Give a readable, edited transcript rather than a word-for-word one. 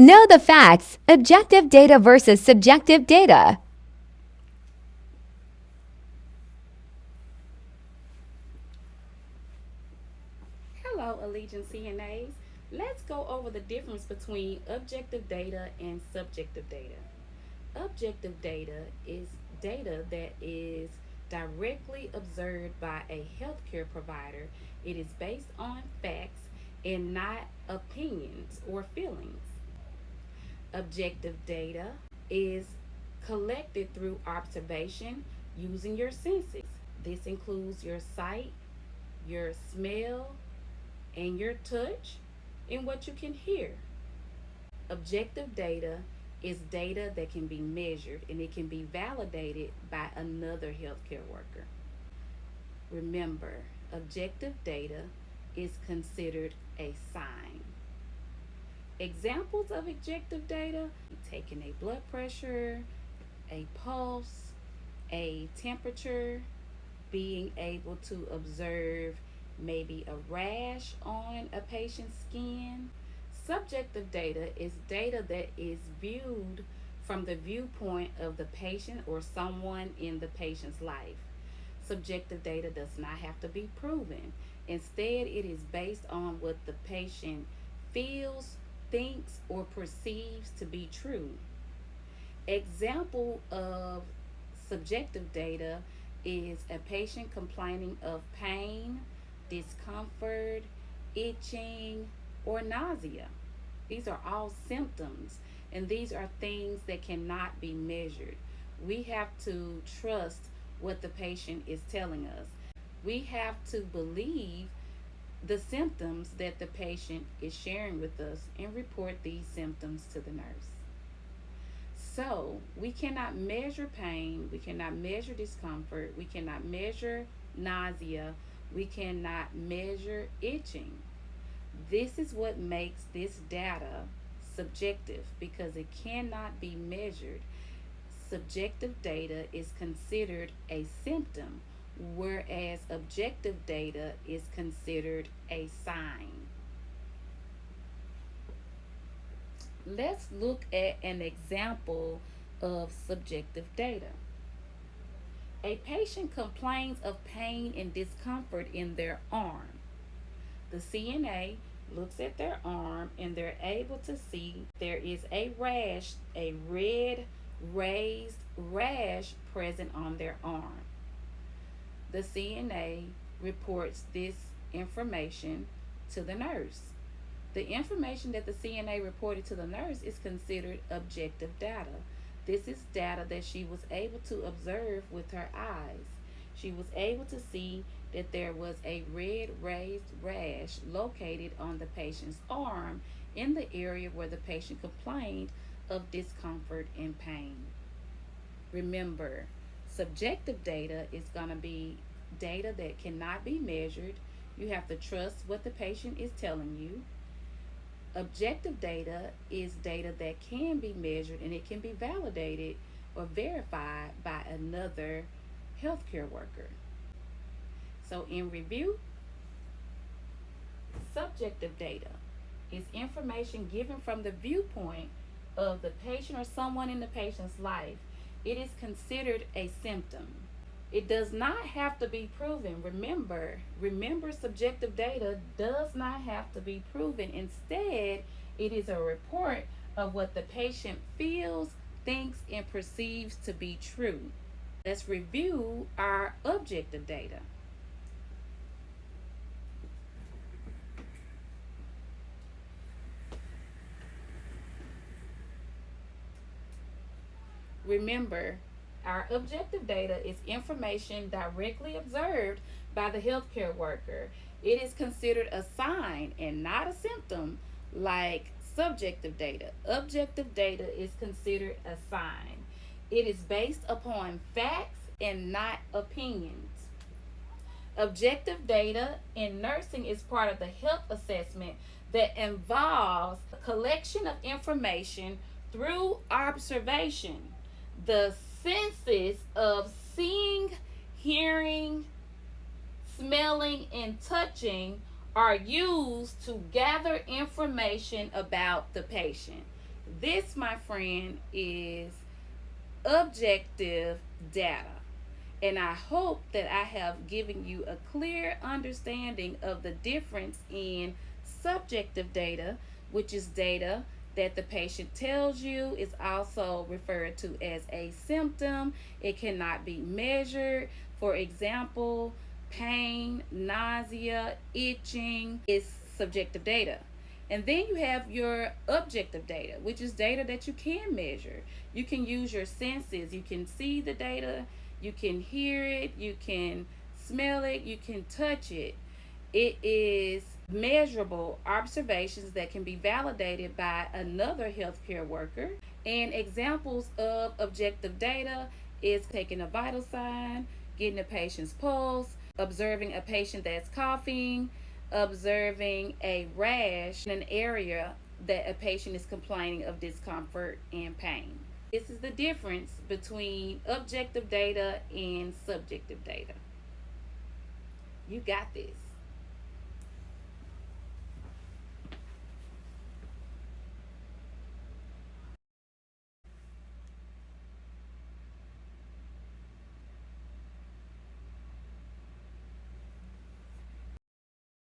Know the facts, objective data versus subjective data. Hello, Allegiance CNAs. Let's go over the difference between objective data and subjective data. Objective data is data that is directly observed by a healthcare provider. It is based on facts and not opinions or feelings. Objective data is collected through observation using your senses. This includes your sight, your smell, and your touch, and what you can hear. Objective data is data that can be measured and it can be validated by another healthcare worker. Remember, objective data is considered a sign. Examples of objective data: taking a blood pressure, a pulse, a temperature, being able to observe maybe a rash on a patient's skin. Subjective data is data that is viewed from the viewpoint of the patient or someone in the patient's life. Subjective data does not have to be proven. Instead, it is based on what the patient feels, thinks, or perceives to be true. Example of subjective data is a patient complaining of pain, discomfort, itching, or nausea. These are all symptoms, and these are things that cannot be measured. We have to trust what the patient is telling us. We have to believe the symptoms that the patient is sharing with us and report these symptoms to the nurse. So, we cannot measure pain, we cannot measure discomfort, we cannot measure nausea, we cannot measure itching. This is what makes this data subjective because it cannot be measured. Subjective data is considered a symptom, whereas objective data is considered a sign. Let's look at an example of subjective data. A patient complains of pain and discomfort in their arm. The CNA looks at their arm and they're able to see there is a rash, a red raised rash present on their arm. The CNA reports this information to the nurse. The information that the CNA reported to the nurse is considered objective data. This is data that she was able to observe with her eyes. She was able to see that there was a red raised rash located on the patient's arm in the area where the patient complained of discomfort and pain. Remember, subjective data is going to be data that cannot be measured. You have to trust what the patient is telling you. Objective data is data that can be measured and it can be validated or verified by another healthcare worker. So, in review, subjective data is information given from the viewpoint of the patient or someone in the patient's life. It is considered a symptom. It does not have to be proven. Remember, subjective data does not have to be proven. Instead, it is a report of what the patient feels, thinks, and perceives to be true. Let's review our objective data. Remember, our objective data is information directly observed by the healthcare worker. It is considered a sign and not a symptom like subjective data. Objective data is considered a sign. It is based upon facts and not opinions. Objective data in nursing is part of the health assessment that involves a collection of information through observation. The senses of seeing, hearing, smelling, and touching are used to gather information about the patient. This, my friend, is objective data. And I hope that I have given you a clear understanding of the difference in subjective data, which is data that the patient tells you, is also referred to as a symptom. It cannot be measured. For example, pain, nausea, itching is subjective data. And then you have your objective data, which is data that you can measure. You can use your senses. You can see the data, you can hear it, you can smell it, you can touch it. It is measurable observations that can be validated by another healthcare worker. And examples of objective data is taking a vital sign, getting a patient's pulse, observing a patient that's coughing, observing a rash in an area that a patient is complaining of discomfort and pain. This is the difference between objective data and subjective data. You got this.